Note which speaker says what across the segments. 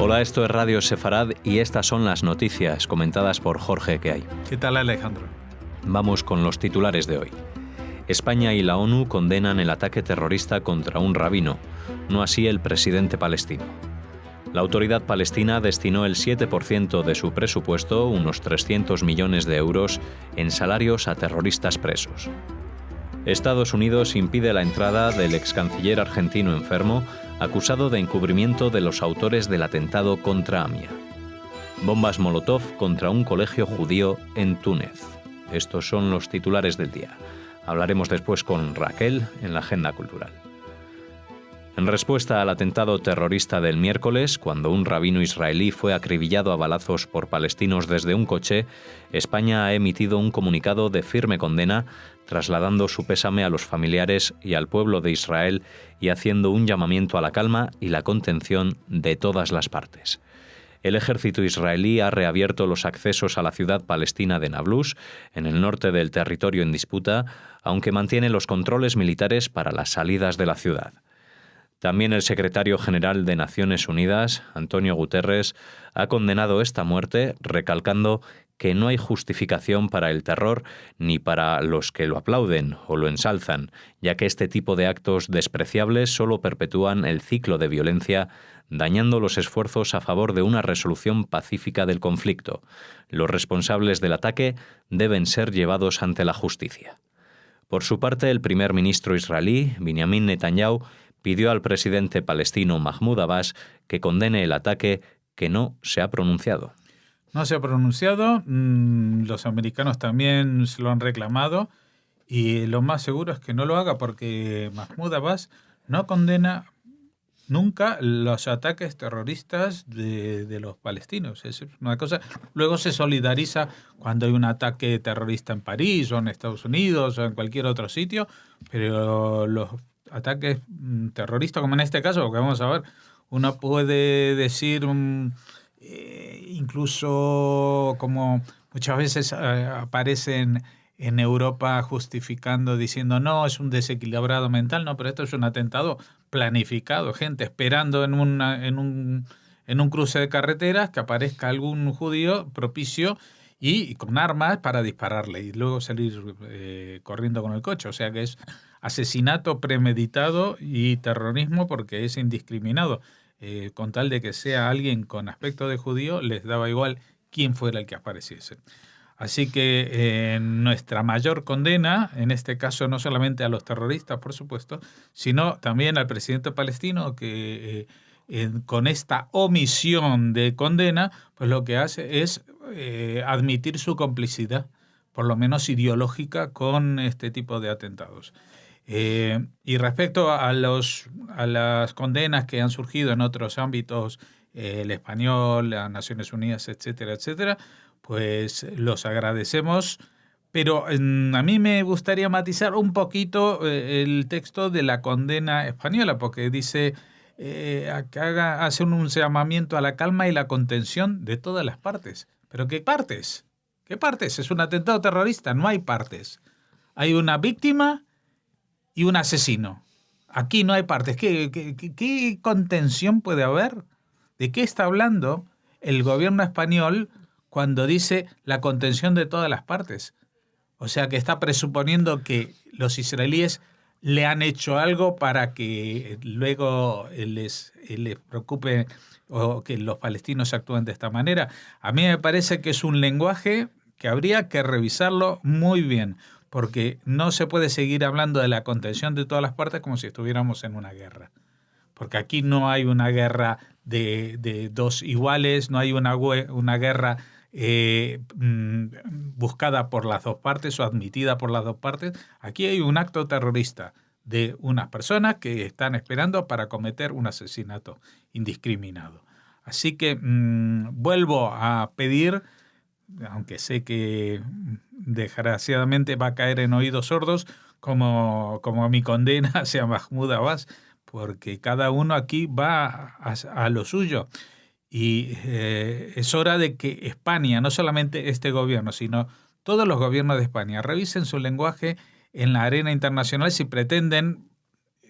Speaker 1: Hola, esto es Radio Sefarad y estas son las noticias comentadas por Jorge Queay.
Speaker 2: ¿Qué tal, Alejandro?
Speaker 1: Vamos con los titulares de hoy. España y la ONU condenan el ataque terrorista contra un rabino, no así el presidente palestino. La autoridad palestina destinó el 7% de su presupuesto, unos 300 millones de euros, en salarios a terroristas presos. Estados Unidos impide la entrada del ex canciller argentino enfermo, acusado de encubrimiento de los autores del atentado contra AMIA. Bombas Molotov contra un colegio judío en Túnez. Estos son los titulares del día. Hablaremos después con Raquel en la agenda cultural. En respuesta al atentado terrorista del miércoles, cuando un rabino israelí fue acribillado a balazos por palestinos desde un coche, España ha emitido un comunicado de firme condena, trasladando su pésame a los familiares y al pueblo de Israel y haciendo un llamamiento a la calma y la contención de todas las partes. El ejército israelí ha reabierto los accesos a la ciudad palestina de Nablus, en el norte del territorio en disputa, aunque mantiene los controles militares para las salidas de la ciudad. También el secretario general de Naciones Unidas, Antonio Guterres, ha condenado esta muerte, recalcando que no hay justificación para el terror ni para los que lo aplauden o lo ensalzan, ya que este tipo de actos despreciables solo perpetúan el ciclo de violencia, dañando los esfuerzos a favor de una resolución pacífica del conflicto. Los responsables del ataque deben ser llevados ante la justicia. Por su parte, el primer ministro israelí, Benjamin Netanyahu, pidió al presidente palestino Mahmoud Abbas que condene el ataque, que no se ha pronunciado.
Speaker 2: No se ha pronunciado, los americanos también se lo han reclamado y lo más seguro es que no lo haga porque Mahmoud Abbas no condena nunca los ataques terroristas de los palestinos. Es una cosa. Luego se solidariza cuando hay un ataque terrorista en París o en Estados Unidos o en cualquier otro sitio, pero los ataques terroristas, como en este caso, porque vamos a ver, uno puede decir incluso como muchas veces aparecen en Europa justificando, diciendo no, es un desequilibrado mental, no, pero esto es un atentado planificado, gente esperando en un cruce de carreteras que aparezca algún judío propicio y con armas para dispararle y luego salir corriendo con el coche. O sea que es asesinato premeditado y terrorismo porque es indiscriminado. Con tal de que sea alguien con aspecto de judío, les daba igual quién fuera el que apareciese. Así que nuestra mayor condena, en este caso no solamente a los terroristas, por supuesto, sino también al presidente palestino que con esta omisión de condena, pues lo que hace es admitir su complicidad, por lo menos ideológica, con este tipo de atentados. Y respecto a las condenas que han surgido en otros ámbitos, el español, las Naciones Unidas, etcétera, etcétera, pues los agradecemos, pero a mí me gustaría matizar un poquito el texto de la condena española, porque dice hace un llamamiento a la calma y la contención de todas las partes. ¿Pero qué partes? ¿Qué partes? Es un atentado terrorista, no hay partes. Hay una víctima y un asesino. Aquí no hay partes. ¿Qué contención puede haber? ¿De qué está hablando el gobierno español cuando dice la contención de todas las partes? O sea que está presuponiendo que los israelíes le han hecho algo para que luego les preocupe o que los palestinos actúen de esta manera. A mí me parece que es un lenguaje que habría que revisarlo muy bien, porque no se puede seguir hablando de la contención de todas las partes como si estuviéramos en una guerra. Porque aquí no hay una guerra de dos iguales, no hay una guerra buscada por las dos partes o admitida por las dos partes. Aquí hay un acto terrorista de unas personas que están esperando para cometer un asesinato indiscriminado. Así que vuelvo a pedir, aunque sé que desgraciadamente va a caer en oídos sordos, como mi condena hacia Mahmoud Abbas, porque cada uno aquí va a lo suyo. Y es hora de que España, no solamente este gobierno, sino todos los gobiernos de España, revisen su lenguaje en la arena internacional si pretenden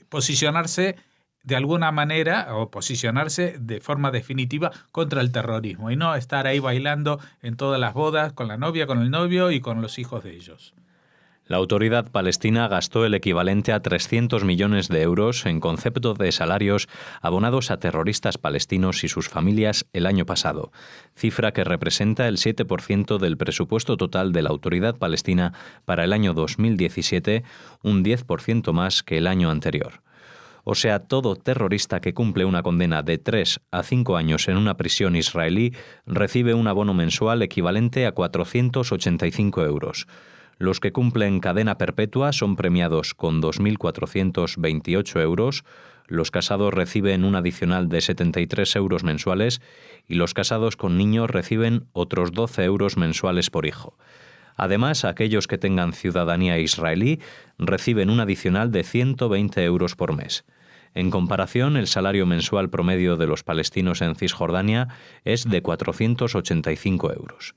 Speaker 2: posicionarse de alguna manera o posicionarse de forma definitiva contra el terrorismo y no estar ahí bailando en todas las bodas con la novia, con el novio y con los hijos de ellos.
Speaker 1: La autoridad palestina gastó el equivalente a 300 millones de euros en concepto de salarios abonados a terroristas palestinos y sus familias el año pasado, cifra que representa el 7% del presupuesto total de la autoridad palestina para el año 2017, un 10% más que el año anterior. O sea, todo terrorista que cumple una condena de 3 a 5 años en una prisión israelí recibe un abono mensual equivalente a 485 euros. Los que cumplen cadena perpetua son premiados con 2.428 euros, los casados reciben un adicional de 73 euros mensuales y los casados con niños reciben otros 12 euros mensuales por hijo. Además, aquellos que tengan ciudadanía israelí reciben un adicional de 120 euros por mes. En comparación, el salario mensual promedio de los palestinos en Cisjordania es de 485 euros.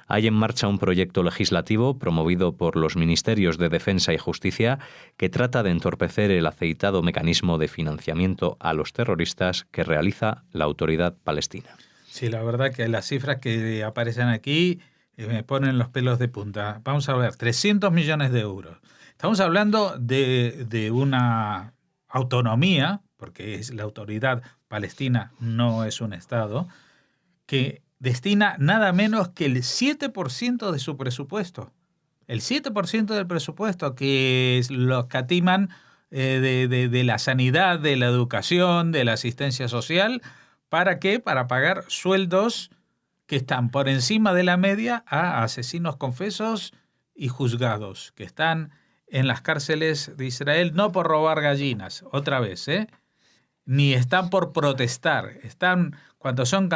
Speaker 1: Hay en marcha un proyecto legislativo promovido por los Ministerios de Defensa y Justicia que trata de entorpecer el aceitado mecanismo de financiamiento a los terroristas que realiza la autoridad palestina.
Speaker 2: Sí, la verdad que las cifras que aparecen aquí me ponen los pelos de punta. Vamos a ver, 300 millones de euros. Estamos hablando de una autonomía, porque es la autoridad palestina, no es un Estado, que destina nada menos que el 7% de su presupuesto. El 7% del presupuesto que lo catiman de la sanidad, de la educación, de la asistencia social. ¿Para qué? Para pagar sueldos que están por encima de la media a asesinos confesos y juzgados, que están en las cárceles de Israel, no por robar gallinas, otra vez, ni están por protestar, están... Cuando son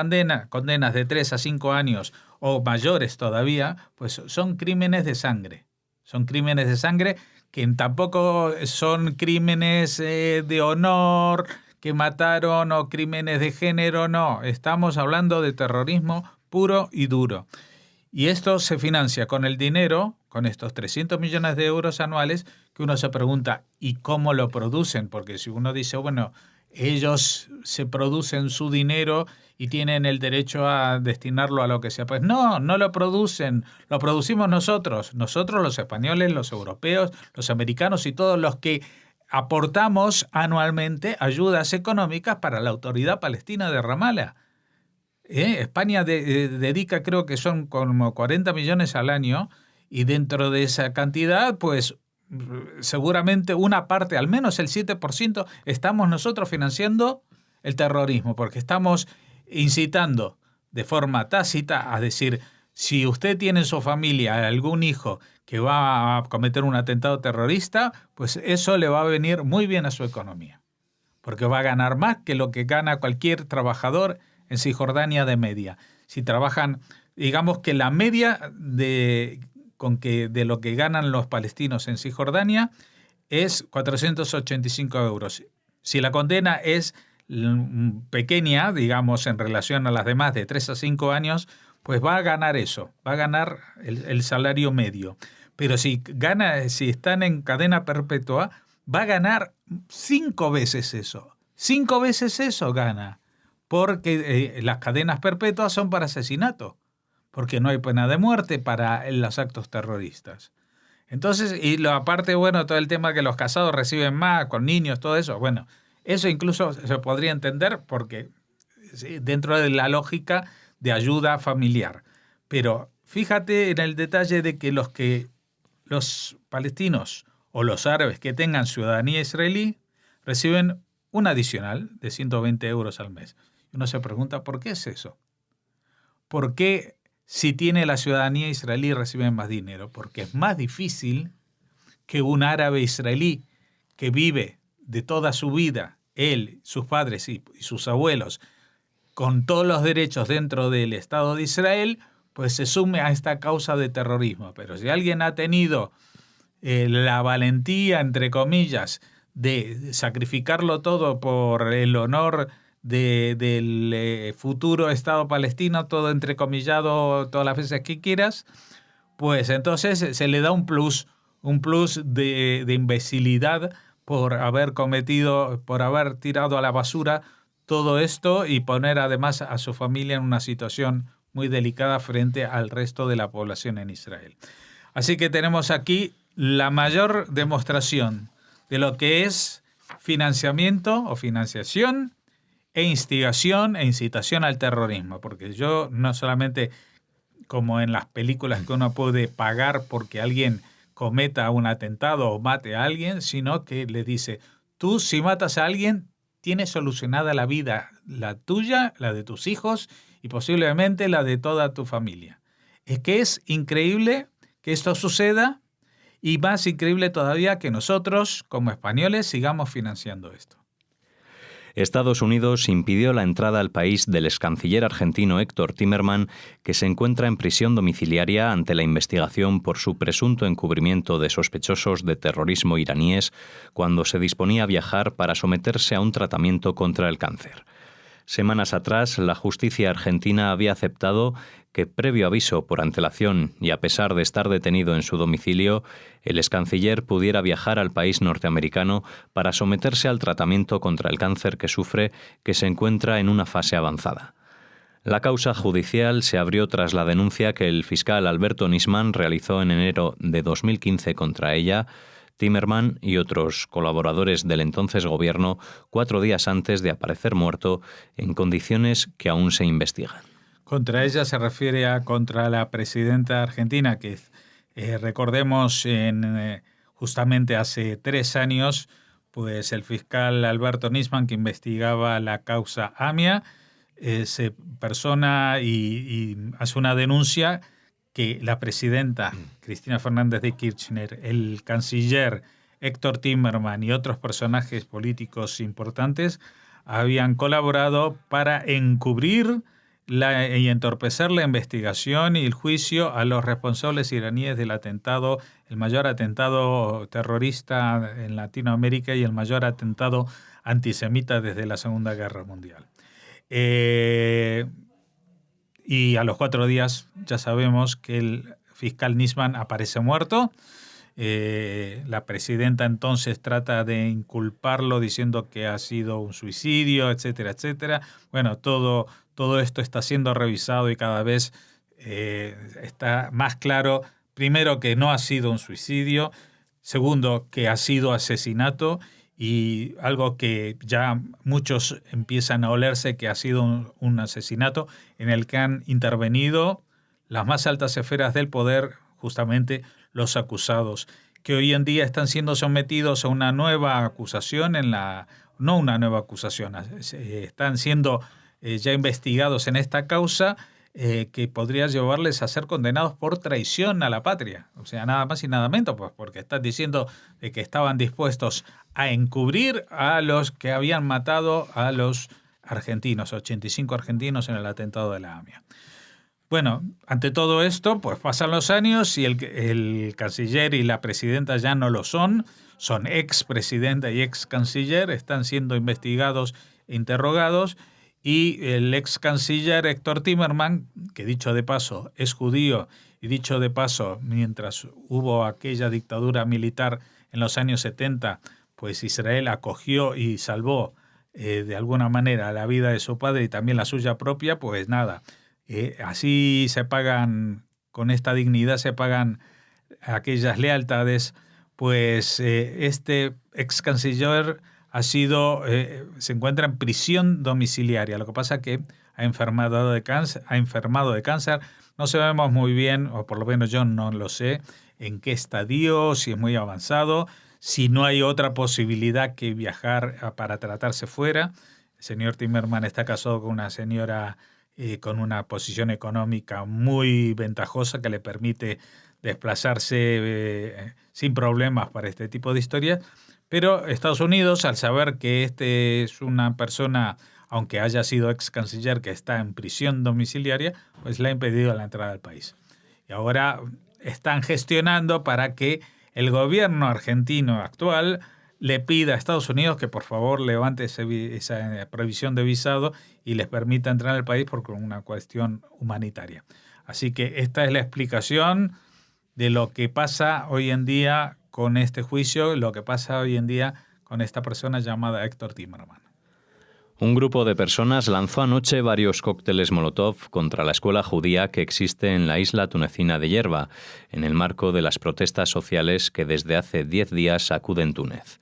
Speaker 2: condenas de 3 a 5 años o mayores todavía, pues son crímenes de sangre. Son crímenes de sangre que tampoco son crímenes de honor, que mataron o crímenes de género, no. Estamos hablando de terrorismo puro y duro. Y esto se financia con el dinero, con estos 300 millones de euros anuales, que uno se pregunta, ¿y cómo lo producen? Porque si uno dice, bueno, ellos se producen su dinero y tienen el derecho a destinarlo a lo que sea. Pues no lo producen, lo producimos nosotros los españoles, los europeos, los americanos y todos los que aportamos anualmente ayudas económicas para la autoridad palestina de Ramallah. España dedica, creo que son como 40 millones al año, y dentro de esa cantidad, pues seguramente una parte, al menos el 7%, estamos nosotros financiando el terrorismo, porque estamos incitando de forma tácita a decir, si usted tiene en su familia algún hijo que va a cometer un atentado terrorista, pues eso le va a venir muy bien a su economía, porque va a ganar más que lo que gana cualquier trabajador en Cisjordania de media. Si trabajan, digamos que la media de lo que ganan los palestinos en Cisjordania es 485 euros. Si la condena es pequeña, digamos, en relación a las demás de 3 a 5 años, pues va a ganar eso, va a ganar el salario medio. Pero si están en cadena perpetua, va a ganar 5 veces eso. 5 veces eso gana, porque las cadenas perpetuas son para asesinato, porque no hay pena de muerte para los actos terroristas. Entonces, y aparte, bueno, todo el tema que los casados reciben más, con niños, todo eso, bueno, eso incluso se podría entender porque dentro de la lógica de ayuda familiar. Pero fíjate en el detalle de que los palestinos o los árabes que tengan ciudadanía israelí reciben un adicional de 120 euros al mes. Uno se pregunta, ¿por qué es eso? ¿Por qué si tiene la ciudadanía israelí reciben más dinero? Porque es más difícil que un árabe israelí que vive de toda su vida, él, sus padres y sus abuelos, con todos los derechos dentro del Estado de Israel, pues se sume a esta causa de terrorismo. Pero si alguien ha tenido la valentía, entre comillas, de sacrificarlo todo por el honor del futuro Estado palestino, todo entrecomillado todas las veces que quieras, pues entonces se le da un plus de imbecilidad por haber tirado a la basura todo esto y poner además a su familia en una situación muy delicada frente al resto de la población en Israel. Así que tenemos aquí la mayor demostración de lo que es financiamiento o financiación e instigación e incitación al terrorismo, porque yo no solamente como en las películas que uno puede pagar porque alguien cometa un atentado o mate a alguien, sino que le dice, tú si matas a alguien tienes solucionada la vida, la tuya, la de tus hijos y posiblemente la de toda tu familia. Es que es increíble que esto suceda y más increíble todavía que nosotros como españoles sigamos financiando esto.
Speaker 1: Estados Unidos impidió la entrada al país del excanciller argentino Héctor Timerman, que se encuentra en prisión domiciliaria ante la investigación por su presunto encubrimiento de sospechosos de terrorismo iraníes cuando se disponía a viajar para someterse a un tratamiento contra el cáncer. Semanas atrás, la justicia argentina había aceptado que, previo aviso por antelación y a pesar de estar detenido en su domicilio, el excanciller pudiera viajar al país norteamericano para someterse al tratamiento contra el cáncer que sufre, que se encuentra en una fase avanzada. La causa judicial se abrió tras la denuncia que el fiscal Alberto Nisman realizó en enero de 2015 contra ella, Timerman y otros colaboradores del entonces gobierno 4 días antes de aparecer muerto en condiciones que aún se investigan.
Speaker 2: Contra ella se refiere a contra la presidenta argentina, que recordemos justamente hace 3 años, pues el fiscal Alberto Nisman, que investigaba la causa AMIA, se persona y hace una denuncia que la presidenta Cristina Fernández de Kirchner, el canciller Héctor Timerman y otros personajes políticos importantes habían colaborado para encubrir y entorpecer la investigación y el juicio a los responsables iraníes del atentado, el mayor atentado terrorista en Latinoamérica y el mayor atentado antisemita desde la Segunda Guerra Mundial. Y a los 4 días ya sabemos que el fiscal Nisman aparece muerto. La presidenta entonces trata de inculparlo diciendo que ha sido un suicidio, etcétera, etcétera. Bueno, todo esto está siendo revisado y cada vez está más claro, primero, que no ha sido un suicidio, segundo, que ha sido asesinato, y algo que ya muchos empiezan a olerse que ha sido un asesinato en el que han intervenido las más altas esferas del poder, justamente los acusados, que hoy en día están siendo sometidos a una nueva acusación, no una nueva acusación, están siendo ya investigados en esta causa que podría llevarles a ser condenados por traición a la patria. O sea, nada más y nada menos, pues, porque están diciendo de que estaban dispuestos a encubrir a los que habían matado a los argentinos, 85 argentinos en el atentado de la AMIA. Bueno, ante todo esto, pues pasan los años y el canciller y la presidenta ya no lo son expresidenta y ex canciller, están siendo investigados e interrogados, y el ex canciller Héctor Timerman, que dicho de paso es judío, y dicho de paso, mientras hubo aquella dictadura militar en los años 70, pues Israel acogió y salvó de alguna manera la vida de su padre y también la suya propia, pues nada. Así se pagan, con esta dignidad se pagan aquellas lealtades, pues este ex canciller se encuentra en prisión domiciliaria. Lo que pasa es que ha enfermado de cáncer. No sabemos muy bien, o por lo menos yo no lo sé, en qué estadio, si es muy avanzado, si no hay otra posibilidad que viajar para tratarse fuera. El señor Timerman está casado con una señora con una posición económica muy ventajosa que le permite desplazarse sin problemas para este tipo de historias. Pero Estados Unidos, al saber que este es una persona, aunque haya sido ex canciller, que está en prisión domiciliaria, pues le ha impedido la entrada al país. Y ahora están gestionando para que el gobierno argentino actual le pida a Estados Unidos que por favor levante esa prohibición de visado y les permita entrar al país por una cuestión humanitaria. Así que esta es la explicación de lo que pasa hoy en día con este juicio, lo que pasa hoy en día con esta persona llamada Héctor Timerman.
Speaker 1: Un grupo de personas lanzó anoche varios cócteles Molotov contra la escuela judía que existe en la isla tunecina de Yerba, en el marco de las protestas sociales que desde hace 10 días sacuden Túnez.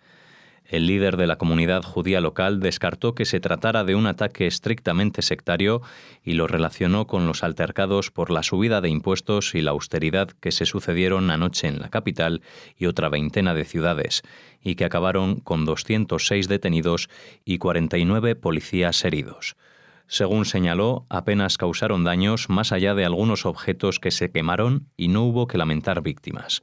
Speaker 1: El líder de la comunidad judía local descartó que se tratara de un ataque estrictamente sectario y lo relacionó con los altercados por la subida de impuestos y la austeridad que se sucedieron anoche en la capital y otra veintena de ciudades, y que acabaron con 206 detenidos y 49 policías heridos. Según señaló, apenas causaron daños más allá de algunos objetos que se quemaron y no hubo que lamentar víctimas.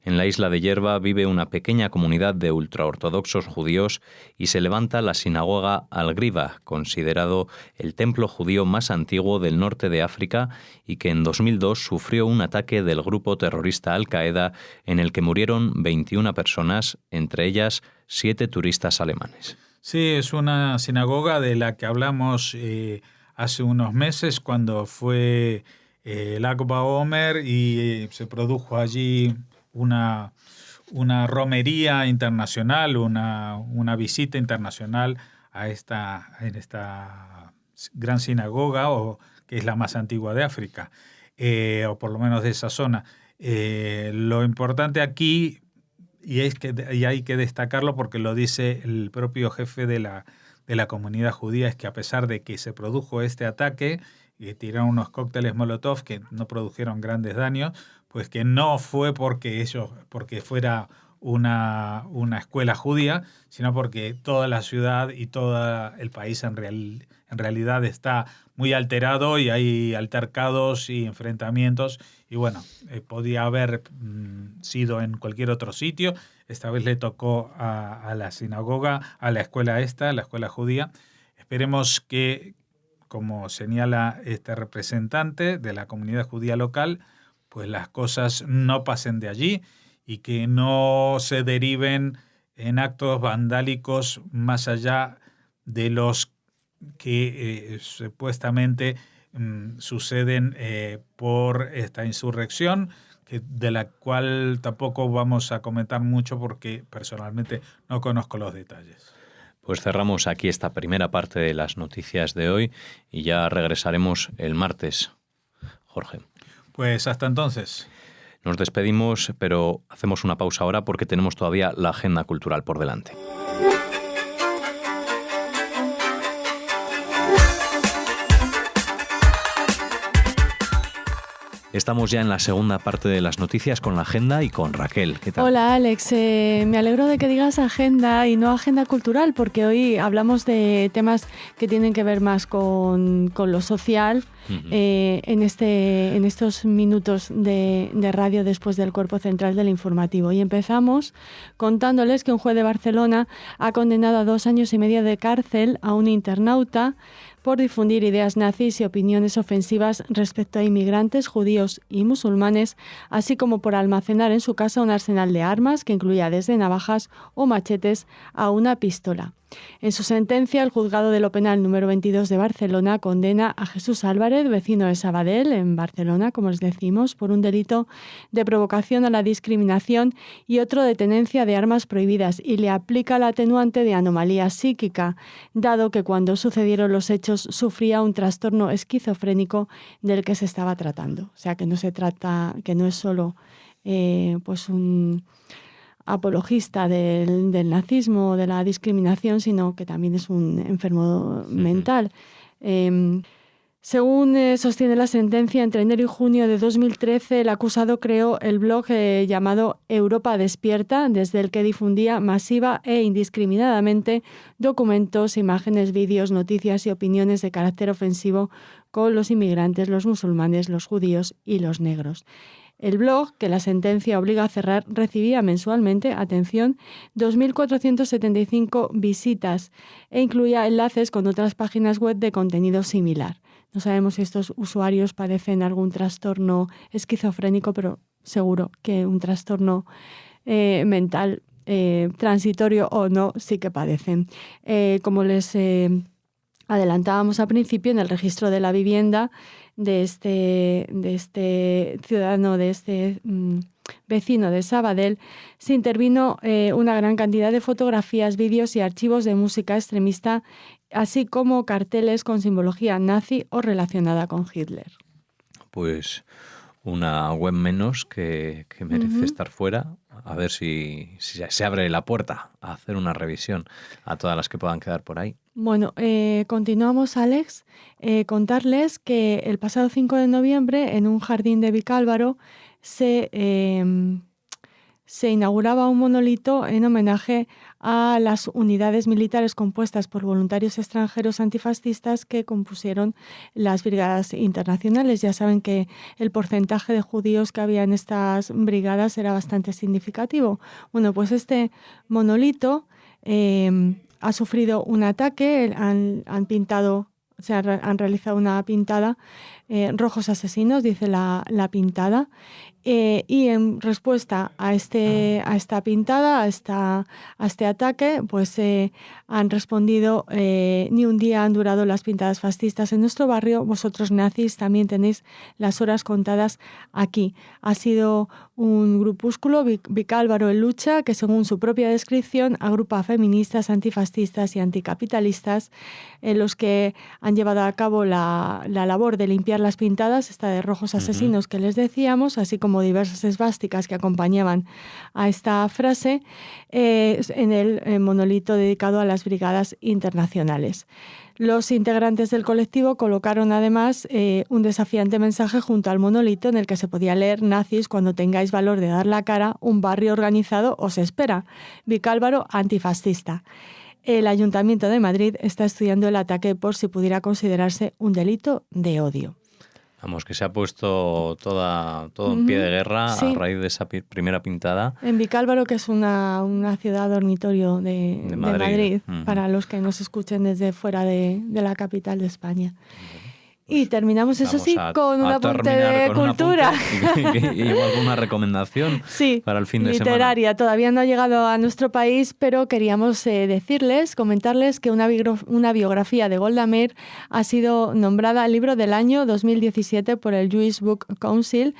Speaker 1: En la isla de Yerba vive una pequeña comunidad de ultraortodoxos judíos y se levanta la sinagoga Al-Griba, considerado el templo judío más antiguo del norte de África y que en 2002 sufrió un ataque del grupo terrorista Al-Qaeda en el que murieron 21 personas, entre ellas 7 turistas alemanes.
Speaker 2: Sí, es una sinagoga de la que hablamos hace unos meses cuando fue el Lag BaOmer y se produjo allí una romería internacional, una visita internacional a esta gran sinagoga, que es la más antigua de África, o por lo menos de esa zona. Lo importante aquí, y hay que destacarlo porque lo dice el propio jefe de la comunidad judía, es que a pesar de que se produjo este ataque y tiraron unos cócteles Molotov que no produjeron grandes daños, pues que no fue porque fuera una escuela judía, sino porque toda la ciudad y todo el país en realidad está muy alterado y hay altercados y enfrentamientos. Y bueno, podía haber sido en cualquier otro sitio. Esta vez le tocó a la sinagoga, a la escuela la escuela judía. Esperemos que, como señala este representante de la comunidad judía local, pues las cosas no pasen de allí y que no se deriven en actos vandálicos más allá de los que supuestamente suceden por esta insurrección, de la cual tampoco vamos a comentar mucho porque personalmente no conozco los detalles.
Speaker 1: Pues cerramos aquí esta primera parte de las noticias de hoy y ya regresaremos el martes, Jorge.
Speaker 2: Pues hasta entonces.
Speaker 1: Nos despedimos, pero hacemos una pausa ahora porque tenemos todavía la agenda cultural por delante. Estamos ya en la segunda parte de las noticias con la agenda y con Raquel. ¿Qué tal?
Speaker 3: Hola, Alex. Me alegro de que digas agenda y no agenda cultural, porque hoy hablamos de temas que tienen que ver más con lo social en estos minutos de radio después del cuerpo central del informativo. Y empezamos contándoles que un juez de Barcelona ha condenado a 2 años y medio de cárcel a un internauta por difundir ideas nazis y opiniones ofensivas respecto a inmigrantes judíos y musulmanes, así como por almacenar en su casa un arsenal de armas que incluía desde navajas o machetes a una pistola. En su sentencia, el juzgado de lo penal número 22 de Barcelona condena a Jesús Álvarez, vecino de Sabadell, en Barcelona, como les decimos, por un delito de provocación a la discriminación y otro de tenencia de armas prohibidas, y le aplica la atenuante de anomalía psíquica, dado que cuando sucedieron los hechos sufría un trastorno esquizofrénico del que se estaba tratando. O sea, que no se trata, que no es solo pues un apologista del nazismo o de la discriminación, sino que también es un enfermo mental. Según sostiene la sentencia, entre enero y junio de 2013 el acusado creó el blog llamado Europa Despierta, desde el que difundía masiva e indiscriminadamente documentos, imágenes, vídeos, noticias y opiniones de carácter ofensivo con los inmigrantes, los musulmanes, los judíos y los negros. El blog, que la sentencia obliga a cerrar, recibía mensualmente, atención, 2.475 visitas e incluía enlaces con otras páginas web de contenido similar. No sabemos si estos usuarios padecen algún trastorno esquizofrénico, pero seguro que un trastorno mental transitorio o no sí que padecen. Como les adelantábamos al principio, en el registro de la vivienda de este ciudadano, de este vecino de Sabadell, se intervino una gran cantidad de fotografías, vídeos y archivos de música extremista, así como carteles con simbología nazi o relacionada con Hitler.
Speaker 1: Pues una web menos que merece estar fuera. A ver si se abre la puerta a hacer una revisión a todas las que puedan quedar por ahí.
Speaker 3: Bueno, continuamos, Alex. Contarles que el pasado 5 de noviembre, en un jardín de Vicálvaro, se inauguraba un monolito en homenaje a las unidades militares compuestas por voluntarios extranjeros antifascistas que compusieron las brigadas internacionales. Ya saben que el porcentaje de judíos que había en estas brigadas era bastante significativo. Bueno, pues este monolito ha sufrido un ataque, han pintado, o sea, han realizado una pintada, rojos asesinos, dice la pintada, y en respuesta a esta pintada, a este ataque, pues han respondido: ni un día han durado las pintadas fascistas en nuestro barrio, vosotros nazis también tenéis las horas contadas aquí. Ha sido un grupúsculo, Vicálvaro en Lucha, que según su propia descripción agrupa a feministas, antifascistas y anticapitalistas, los que han llevado a cabo la labor de limpiar las pintadas, esta de rojos asesinos que les decíamos, así como diversas esvásticas que acompañaban a esta frase, en el monolito dedicado a las brigadas internacionales. Los integrantes del colectivo colocaron además un desafiante mensaje junto al monolito en el que se podía leer: nazis, cuando tengáis valor de dar la cara, un barrio organizado os espera. Vicálvaro antifascista. El Ayuntamiento de Madrid está estudiando el ataque por si pudiera considerarse un delito de odio.
Speaker 1: Vamos, que se ha puesto todo en pie de guerra a raíz de esa primera pintada. En
Speaker 3: Vicálvaro, que es una ciudad dormitorio de Madrid, para los que nos escuchen desde fuera de la capital de España. Y terminamos, eso sí, con un apunte de cultura.
Speaker 1: Y alguna recomendación para el fin de semana.
Speaker 3: Literaria. Todavía no ha llegado a nuestro país, pero queríamos comentarles que una biografía de Golda Meir ha sido nombrada Libro del Año 2017 por el Jewish Book Council,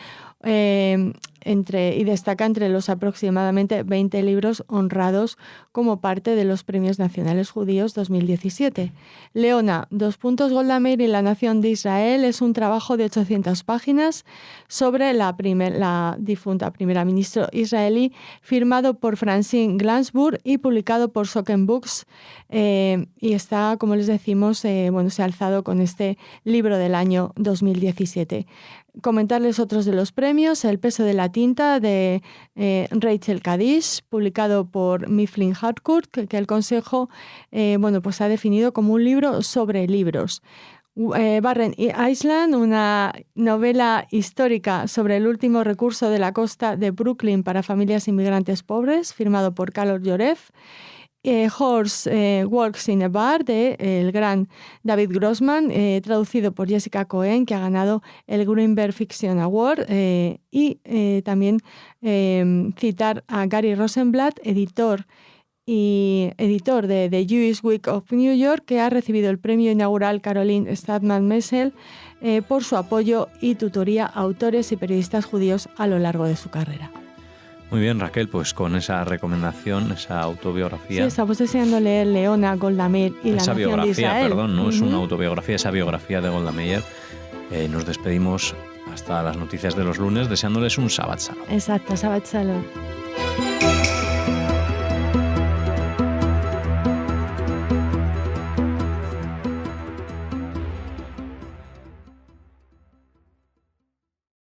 Speaker 3: y destaca entre los aproximadamente 20 libros honrados como parte de los Premios Nacionales Judíos 2017. Leona, Golda Meir y la Nación de Israel es un trabajo de 800 páginas sobre la difunta primera ministra israelí, firmado por Francine Gainsbourg y publicado por Soken Books, y está, como les decimos, se ha alzado con este Libro del Año 2017. Comentarles otros de los premios: El peso de la tinta, de Rachel Kadish, publicado por Mifflin Harcourt, que el Consejo ha definido como un libro sobre libros. Barren Island, una novela histórica sobre el último recurso de la costa de Brooklyn para familias inmigrantes pobres, firmado por Karol Yoref. Horse Walks in a Bar, de el gran David Grossman, traducido por Jessica Cohen, que ha ganado el Greenberg Fiction Award, y también citar a Gary Rosenblatt, editor de The Jewish Week of New York, que ha recibido el premio inaugural Caroline Stadtman-Messel por su apoyo y tutoría a autores y periodistas judíos a lo largo de su carrera.
Speaker 1: Muy bien, Raquel, pues con esa recomendación, esa autobiografía...
Speaker 3: Sí, estamos deseando leer Leona, Golda Meir y la Nación de Israel.
Speaker 1: Esa biografía, perdón, no es una autobiografía, esa biografía de Golda Meir. Nos despedimos hasta las noticias de los lunes, deseándoles un Shabbat Shalom.
Speaker 3: Exacto, Shabbat Shalom.